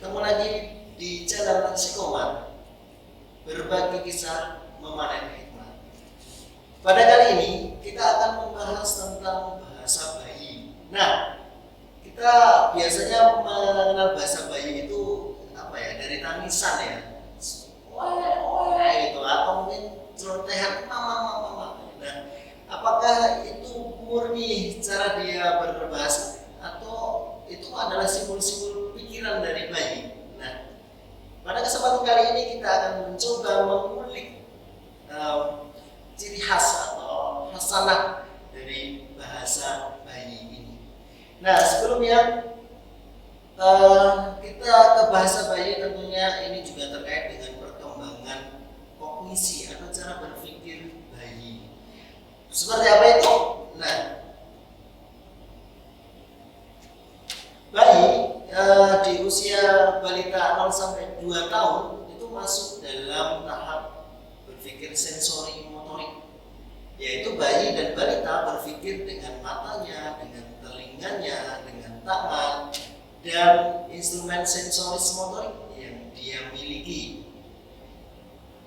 Ketemu lagi di channel Psikomat, berbagi kisah memanen hikmah. Pada kali ini kita akan membahas tentang bahasa bayi. Nah, kita biasanya mengenal bahasa bayi itu dari tangisan ya, wah itu, atau mungkin celotehan mama. Nah, apakah itu murni cara dia berbahasa atau itu adalah simbol-simbol pikiran dari bayi? Nah, pada kesempatan kali ini kita akan mencoba mengulik ciri khas atau khasanah dari bahasa bayi ini. Nah, sebelumnya kita ke bahasa bayi, tentunya ini juga terkait dengan perkembangan kognisi atau cara berpikir bayi. Seperti apa itu? Nah, bayi di usia balita 0 sampai 2 tahun itu masuk dalam tahap berpikir sensori motorik, yaitu bayi dan balita berpikir dengan matanya, dengan telinganya, dengan tangan dan instrumen sensoris motorik yang dia miliki.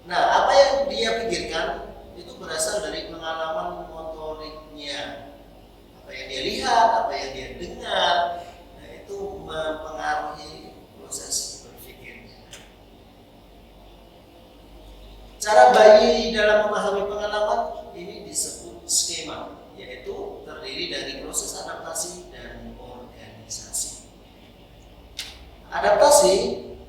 Nah, apa yang dia pikirkan itu berasal dari pengalaman motoriknya, apa yang dia lihat, apa yang dia dengar. Nah, itu mempengaruhi proses berpikirnya. Cara bayi dalam memahami pengalaman ini disebut skema, yaitu terdiri dari proses adaptasi dan organisasi. Adaptasi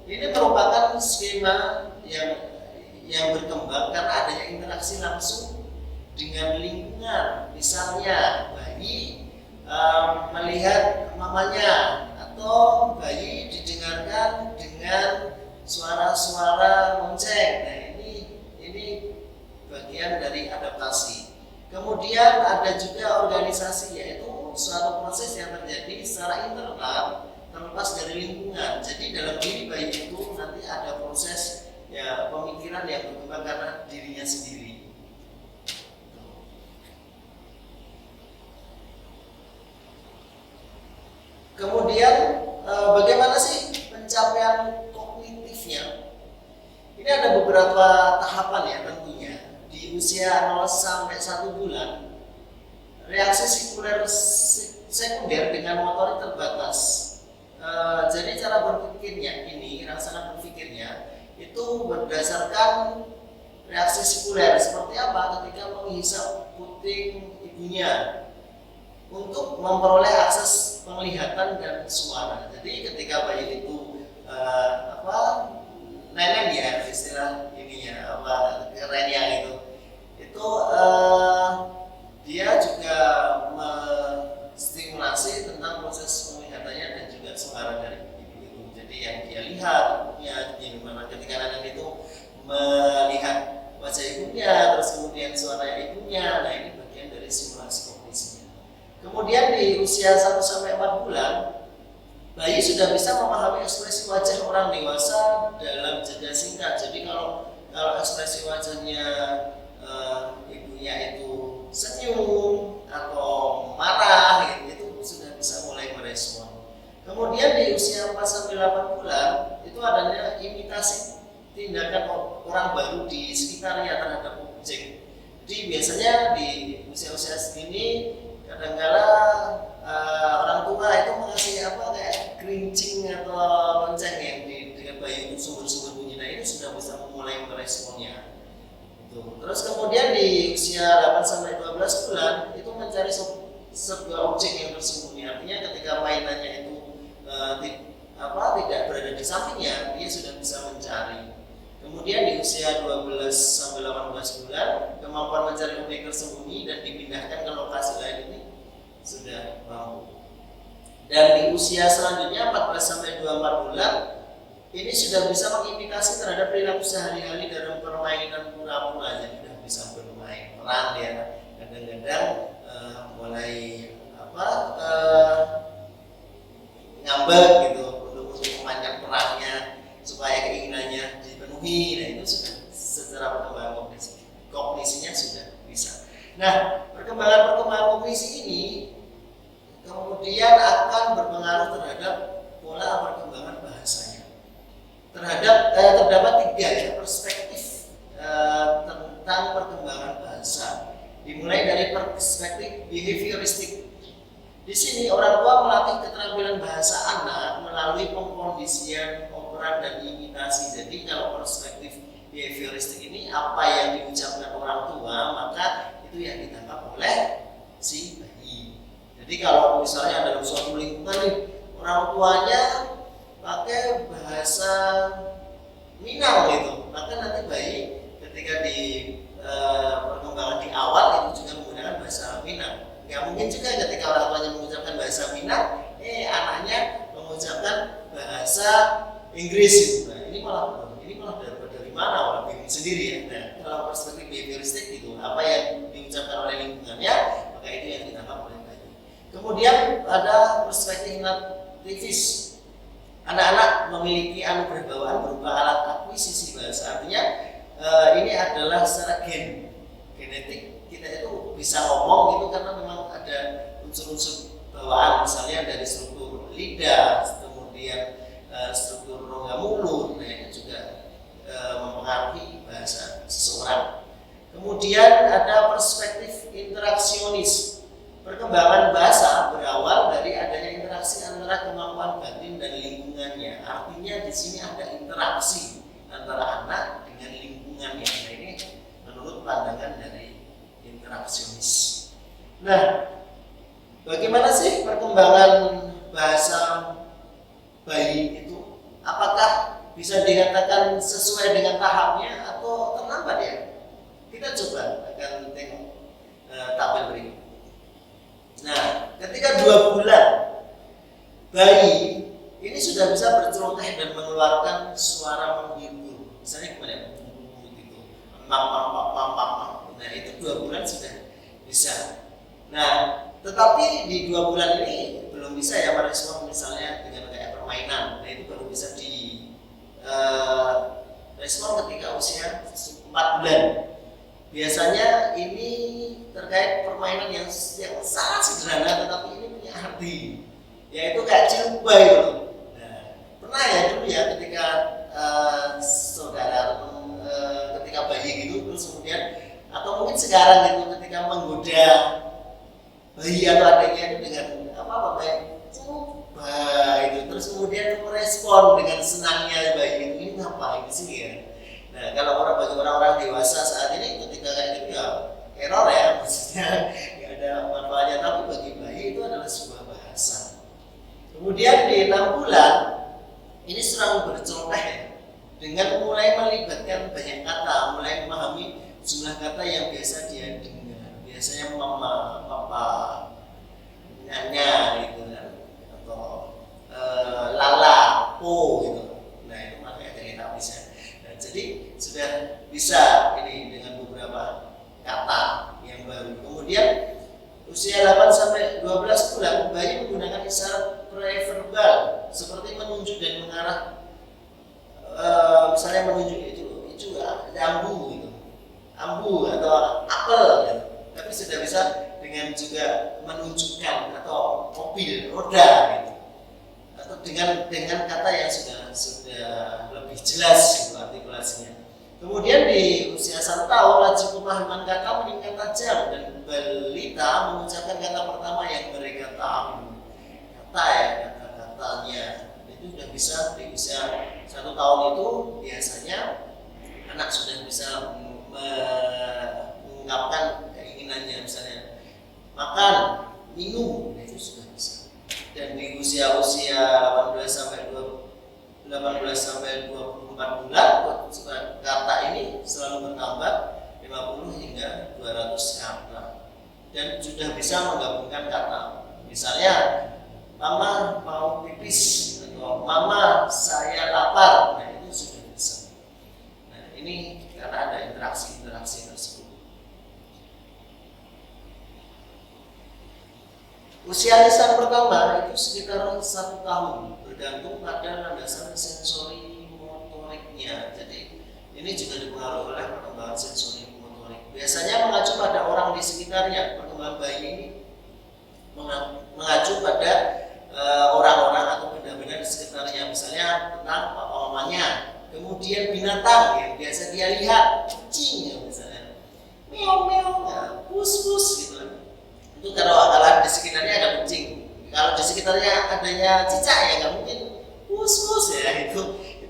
ini merupakan skema yang berkembang karena adanya interaksi langsung dengan lingkungan. Misalnya bayi melihat mamanya, atau bayi didengarkan dengan suara-suara lonceng. Nah, ini bagian dari adaptasi. Kemudian ada juga organisasi, yaitu suatu proses yang terjadi secara internal terlepas dari lingkungan. Jadi dalam diri bayi itu nanti ada proses pemikiran yang berkembang karena dirinya sendiri. Kemudian bagaimana sih pencapaian kognitifnya? Ini ada beberapa tahapan ya tentunya. Di usia 0 sampai 1 bulan, reaksi sekunder dengan motorik terbatas. Jadi cara berpikirnya ini, rasa berpikirnya itu berdasarkan reaksi sekuler. Seperti apa? Ketika menghisap puting ibunya untuk memperoleh akses penglihatan dan suara. Jadi ketika bayi itu nenen ya, istilah ininya kerennya itu dia juga menstimulasi tentang proses penglihatannya dan juga suara dari ibu itu. Jadi yang dia lihat ibunya, gimana ketika nenen itu melihat wajah ibunya, terus kemudian suara ibunya. Nah, ini bagian dari simulasi kognisinya. Kemudian di usia 1 sampai 4 bulan, bayi sudah bisa memahami ekspresi wajah orang dewasa dalam jeda singkat. Jadi kalau ekspresi wajahnya ibunya itu senyum atau marah, itu sudah bisa mulai merespon. Kemudian di usia 4 sampai 8 bulan itu adanya imitasi tindakan orang baru di sekitarnya terhadap objek. Jadi biasanya di usia-usia segini kadang-kala orang tua itu mengasih kayak gerincing atau lonceng yang dengan bayi itu sumber-sumber bunyi. Nah, ini sudah bisa mulai meresponnya. Terus kemudian di usia 8 sampai 12 bulan itu mencari sebuah objek yang tersembunyi. Artinya ketika mainannya itu tidak berada di sampingnya, dia sudah bisa mencari. Kemudian di usia 12 sampai 18 bulan, kemampuan mencari objek tersembunyi dan dipindahkan ke lokasi lain ini sudah mampu. Dan di usia selanjutnya 14 sampai 24 bulan ini sudah bisa mengimitasi terhadap perilaku sehari-hari dalam permainan pura-pura. Jadi sudah bisa bermain peran ya. Kadang-kadang mulai ngambek gitu untuk memainkan perannya supaya keinginannya dipenuhi. Nah, itu sudah secara perkembangan kognisinya sudah bisa. Nah, perkembangan kognisi ini kemudian akan berpengaruh terhadap pola perkembangan bahasanya. terdapat tiga ya perspektif tentang perkembangan bahasa. Dimulai dari perspektif behavioristik. Di sini orang tua melatih keterampilan bahasa anak melalui pengkondisian, operan dan imitasi. Jadi kalau perspektif behavioristik ini apa yang diucapkan orang tua maka itu yang ditangkap oleh si bayi. Jadi kalau misalnya dalam suatu lingkungan nih orang tuanya pakai bahasa Minang gitu, maka nanti bayi ketika di perkembangan di awal itu juga menggunakan bahasa Minang. Nggak mungkin juga ketika orang tuanya mengucapkan bahasa Minang, anaknya mengucapkan bahasa Inggris gitu. Nah, ini malah dari mana orang bingung sendiri ya. Nah, kalau perspektif behavioristik itu apa yang diucapkan oleh lingkungannya, maka itu yang ditangkap oleh bayi. Kemudian ada perspektif nativis. Anak-anak memiliki anugerah bawaan berupa alat akuisisi bahasa. Artinya ini adalah secara genetik kita itu bisa ngomong itu karena memang ada unsur-unsur bawaan, misalnya dari struktur lidah, kemudian struktur rongga mulut. Nah, itu juga mempengaruhi bahasa seseorang. Kemudian ada perspektif interaksionis. Perkembangan bahasa berawal dari adanya interaksi antara kemampuan batin dan lingkungannya. Artinya di sini ada interaksi antara anak dengan lingkungannya. Nah, ini menurut pandangan dari interaksionis. Nah, bagaimana sih perkembangan bahasa bayi itu? Apakah bisa dikatakan sesuai dengan tahapnya atau terlambat ya? Kita coba akan tengok tabel berikut. Nah, ketika 2 bulan bayi ini sudah bisa berceloteh dan mengeluarkan suara menghibur. Misalnya gimana? Gitu. Nah, itu 2 bulan sudah bisa. Nah, tetapi di 2 bulan ini belum bisa ya merespon misalnya dengan kayak permainan. Nah, itu baru bisa di respon ketika usia 4 bulan. Biasanya ini terkait permainan yang sangat sederhana tetapi ini punya arti, yaitu kayak ciluba itu. Nah, pernah ya dulu ya ketika saudara ketika bayi gitu terus kemudian atau mungkin sekarang gitu ketika menggoda bayi atau adiknya itu dengan apa kayak coba itu terus kemudian merespon dengan senangnya bayi ini ngapain di sini ya. Nah, kalau bagi orang-orang dewasa saat ini ketika kayak gitu ya error ya, maksudnya nggak ada manfaatnya, tapi bagi bayi itu adalah sebuah bahasa. Kemudian di 6 bulan ini serang berceloteh dengan mulai melibatkan banyak kata, mulai memahami jumlah kata yang biasa dia dengar, biasanya mama, papa, nyanya gitu kan, atau lala, po gitu. Nah, itu makanya dari tapisnya. Jadi sudah bisa ini dengan beberapa kata yang baru. Kemudian usia 8 sampai 12 bulan bayi menggunakan isyarat preverbal seperti menunjuk dan mengarah, misalnya menunjuk itu ambu gitu, ambu atau apel gitu. Tapi sudah bisa dengan juga menunjukkan atau mobil, roda gitu. Atau dengan kata yang sudah lebih jelas gitu artikulasinya. Kemudian di usia 1 tahun laju pemahaman kata meningkat tajam dan balita mengucapkan kata pertama yang mereka tahu. Kata ya, kata-katanya itu sudah bisa di usia 1 tahun itu biasanya anak sudah bisa mengungkapkan keinginannya, misalnya makan, minum, itu sudah bisa. Dan di usia 18 sampai 24 bulan kata ini selalu bertambah 50 hingga 200 kata dan sudah bisa menggabungkan kata, misalnya mama mau pipis atau mama saya lapar. Nah, itu sudah bisa. Nah, ini karena ada interaksi tersebut. Usia lisan pertama itu sekitar 1 tahun, bergantung pada landasan sensori motoriknya. Jadi ini juga dipengaruhi oleh perkembangan sensori motorik. Biasanya mengacu pada orang di sekitarnya. Perkembangan bayi ini mengacu pada orang-orang atau benda-benda di sekitarnya, misalnya tentang papa mamanya. kemudian binatang yang biasa dia lihat, kucing ya misalnya, meow meow, nah, pus pus gitu. Itu kalau di sekitarnya ada kucing, kalau di sekitarnya adanya cicak ya nggak mungkin pus pus ya, itu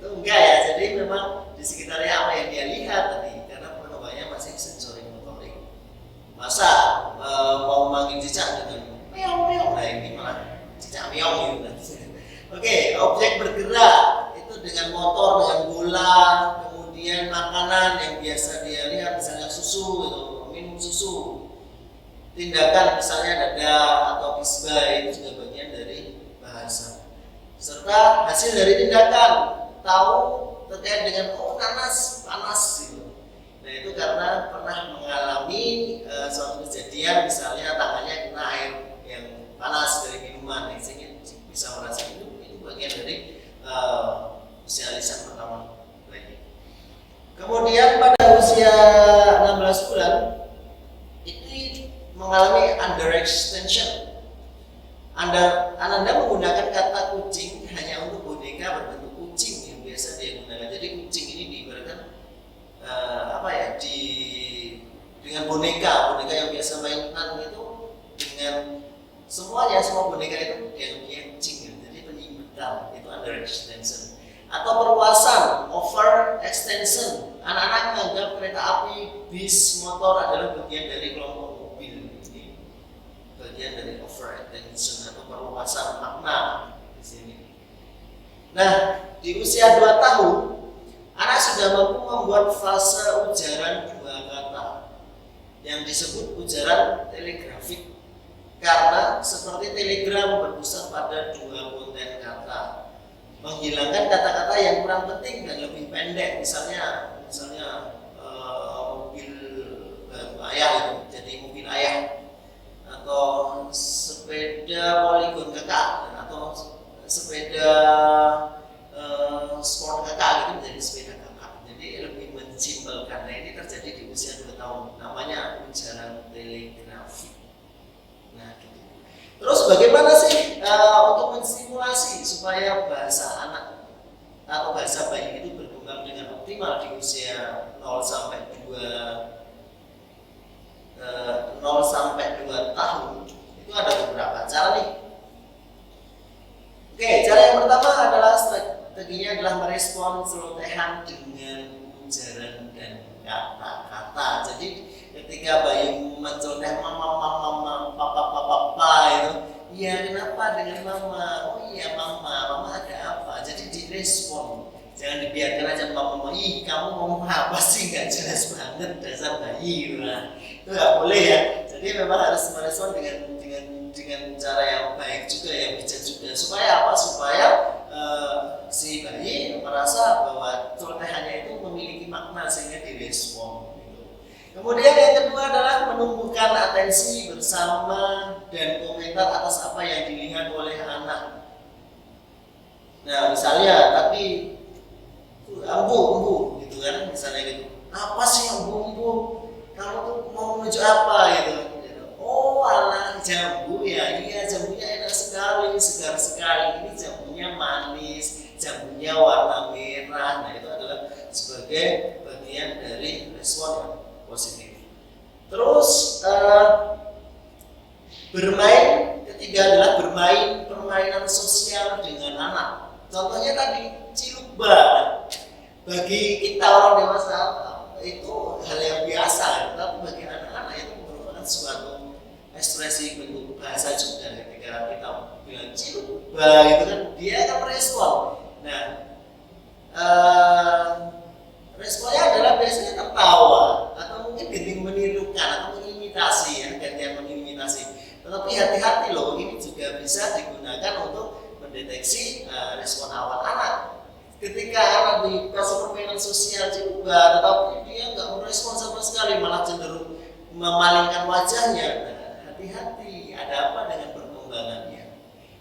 enggak ya. Jadi memang di sekitarnya apa yang dia lihat tadi, karena perkembangannya masih sensori motorik. Masa mau manggil cicak dengan meow meow, nah ini malah cicak meow gitu. Oke, objek bergerak itu dengan motor, dengan bola, kemudian makanan yang biasa dia lihat, misalnya susu gitu, minum susu. Tindakan misalnya dada atau isbah itu juga bagian dari bahasa. Serta hasil dari tindakan, tahu terkait dengan panas gitu. Nah itu karena pernah mengalami suatu kejadian, misalnya tangannya kena air yang panas dari minuman, sehingga bisa merasa itu bagian dari usia lisan pertama lagi. Kemudian pada usia 16 bulan itu mengalami underextension. Ananda menggunakan kata kucing hanya untuk boneka berbentuk kucing yang biasa dia gunakan. Jadi kucing ini diibaratkan dengan boneka yang biasa mainan itu, dengan semua boneka itu dia kucing. Itu underextension. Atau perluasan, overextension. Anak-anak menganggap kereta api, bis, motor adalah bagian dari kelompok mobil. Ini bagian dari overextension atau perluasan makna di sini. Nah, di usia 2 tahun, anak sudah mampu membuat fase ujaran 2 kata yang disebut ujaran telegrafik. Karena seperti telegram berpusat pada 2 konten kata, menghilangkan kata-kata yang kurang penting dan lebih pendek, misalnya mobil ayah itu jadi mobil ayah, atau sepeda poligon kakak, atau sepeda sport kakak gitu menjadi sepeda kakak. Jadi lebih mensimpelkan. Nah ini terjadi di usia 2 tahun, namanya ujaran telegrafik. Nah, gitu. Terus bagaimana sih untuk menstimulasi supaya bahasa anak atau bahasa bayi itu berkembang dengan optimal di usia 0 sampai 2 tahun? Itu ada beberapa cara nih. Oke, cara yang pertama adalah strateginya adalah merespon celotehan dengan ujaran dan kata-kata. Jadi ketika bayi menceloteh mama, papa itu, iya kenapa dengan mama? Oh iya mama ada apa? Jadi direspon, jangan dibiarkan aja mama, ih kamu ngomong apa sih, nggak jelas banget dasar bayi. Nah itu nggak boleh ya. Jadi memang harus merespon dengan cara yang baik juga, yang bijak juga, supaya apa? Supaya si bayi merasa bahwa celotehannya itu memiliki makna sehingga direspon. Kemudian yang kedua adalah menumbuhkan atensi bersama dan komentar atas apa yang dilihat oleh anak. Nah misalnya tadi ambu gitu kan, misalnya gitu, apa sih ambu, kamu tuh mau menuju apa gitu. Oh alah jambu ya, iya jambunya enak sekali, segar sekali, ini jambunya manis, jambunya warna merah. Nah itu adalah sebagai bagian dari respon positif. Terus bermain, ketiga adalah bermain permainan sosial dengan anak. Contohnya tadi cilukba. Bagi kita orang dewasa itu hal yang biasa, tapi bagi anak-anak itu merupakan suatu ekspresi bentuk bahasa juga. Ketika kita bilang cilukba gitu kan, dia akan merespon. Nah responnya adalah biasanya tertawa atau mungkin genting menirukan atau mengimitasi ya, gantian mengimitasi. Tetapi hati-hati loh, ini juga bisa digunakan untuk mendeteksi respon awal anak. Ketika anak dikasih permainan sosial juga, tetapi dia nggak merespon sama sekali, malah cenderung memalingkan wajahnya. Nah, hati-hati, ada apa dengan perkembangannya?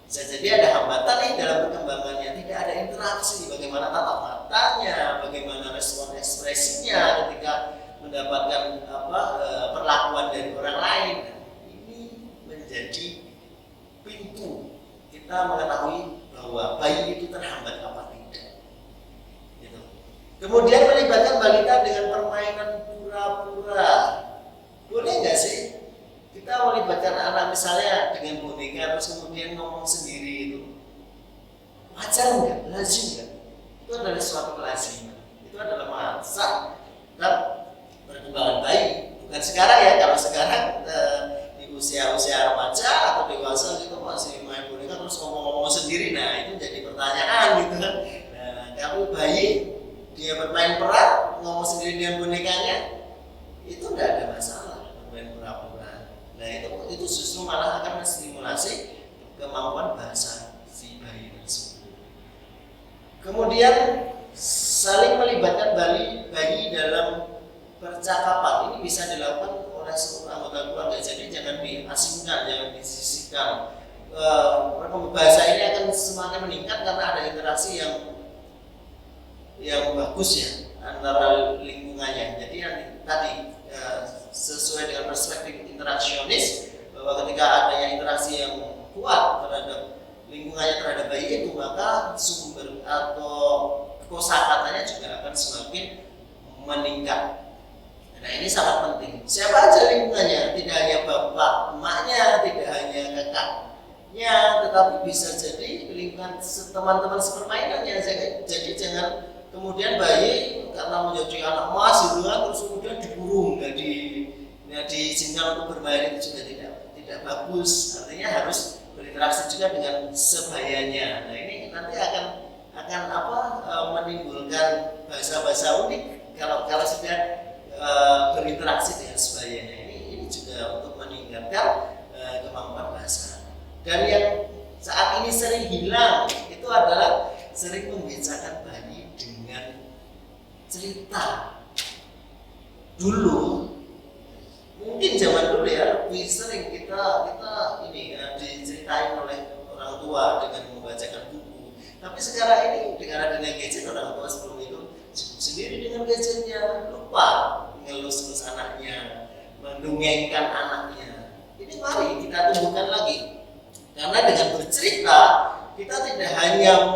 Bisa jadi ada hambatan nih dalam perkembangannya, tidak ada interaksi, bagaimana tatap matanya, bagaimana respon ekspresinya ketika mendapatkan perlakuan dari orang lain. Ini menjadi pintu kita mengetahui bahwa bayi itu terhambat apa tidak. Gitu. Kemudian melibatkan balita dengan permainan pura-pura. Boleh nggak sih kita melibatkan anak misalnya dengan boneka terus kemudian ngomong sendiri itu? Wajar nggak? Lazim nggak? Itu adalah suatu kelaziman. Itu adalah masa dan perkembangan bayi. Bukan sekarang ya. Kalau sekarang di usia-usia remaja atau dewasa itu masih main boneka terus ngomong-ngomong sendiri. Nah itu jadi pertanyaan gitu kan. Nah kalau bayi dia bermain peran, ngomong sendiri dengan bonekanya, itu tidak ada masalah bermain pura-pura. Nah itu justru malah akan menstimulasi kemampuan bahasa si bayi tersebut. Kemudian saling melibatkan bayi dalam percakapan ini bisa dilakukan oleh seluruh anggota keluarga. Jadi jangan diasingkan, jangan disisihkan. Bahasa ini akan semakin meningkat karena ada interaksi yang bagus ya antara lingkungannya. Jadi tadi sesuai dengan perspektif interaksionis bahwa ketika adanya interaksi yang kuat terhadap lingkungannya terhadap bayi itu, maka sumber atau kosakatanya juga akan semakin meningkat. Nah ini sangat penting. Siapa aja lingkungannya, tidak hanya bapak, emaknya, tidak hanya kakaknya, tetapi bisa jadi lingkungan teman-teman sepermainannya. Jadi jangan kemudian bayi karena menjadi anak emas gitu kan, terus kemudian dikurung, nggak diizinkan untuk bermain, itu juga tidak bagus. Artinya harus berinteraksi juga dengan sebayanya. Nah ini nanti akan menimbulkan bahasa-bahasa unik kalau sudah berinteraksi dengan sebayanya. Ini juga untuk meningkatkan kemampuan bahasa. Dan yang saat ini sering hilang itu adalah sering membiasakan bayi dengan cerita. Dulu mungkin zaman dulu ya lebih sering kita ini diceritain oleh orang tua dengan membacakan buku. Tapi sekarang ini dengan adanya gadget, orang tua sebelum itu sendiri dengan gadgetnya, lupa ngelus-ngelus anaknya, mendongengkan anaknya. Ini mari kita tumbuhkan lagi. Karena dengan bercerita kita tidak hanya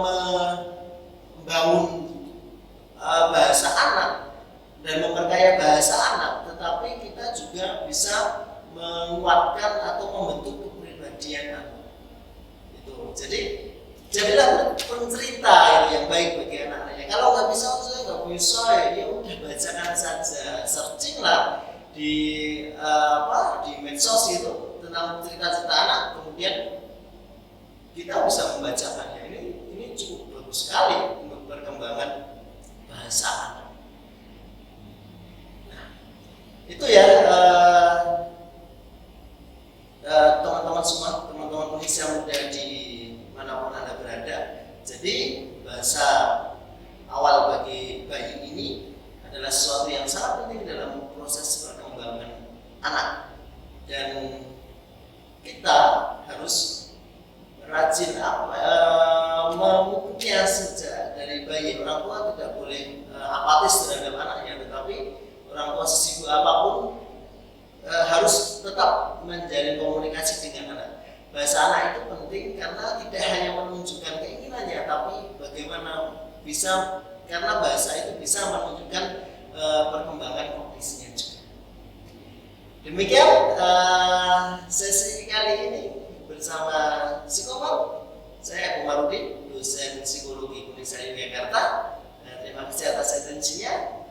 membangun bahasa anak dan memperkaya bahasa anak, tetapi kita juga bisa menguatkan atau membentuk kepribadian anak. Itu. Jadi jadilah pencerita yang baik bagi anak-anaknya. Kalau nggak bisa, saya nggak bisa, ya udah bacakan saja, searchinglah di medsos itu tentang cerita-cerita anak, kemudian kita bisa membacakannya. Ini cukup bagus sekali untuk perkembangan bahasa anak. Nah, itu ya teman-teman semua, teman-teman Indonesia muda di manapun Anda berada. Jadi bahasa awal bagi bayi ini adalah sesuatu yang sangat penting dalam proses perkembangan anak, dan kita harus rajin memupuknya sejak dari bayi. Orang tua tidak boleh apatis terhadap anaknya, tetapi orang tua sesibuk apapun harus tetap menjalin komunikasi dengan anak. Bahasa anak itu penting karena tidak hanya menunjukkan keinginannya, tapi bagaimana bisa, karena bahasa itu bisa menunjukkan perkembangan kognisinya juga. Demikian sesi kali ini bersama Psikomal. Saya Komarudin, dosen psikologi Universitas Yogyakarta. Terima kasih atas atensinya.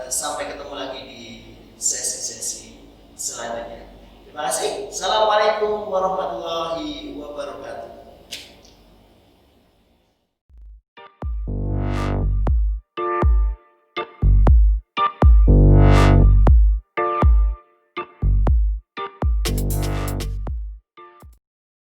Sampai ketemu lagi di sesi-sesi selanjutnya. Terima kasih. Assalamualaikum warahmatullahi wabarakatuh.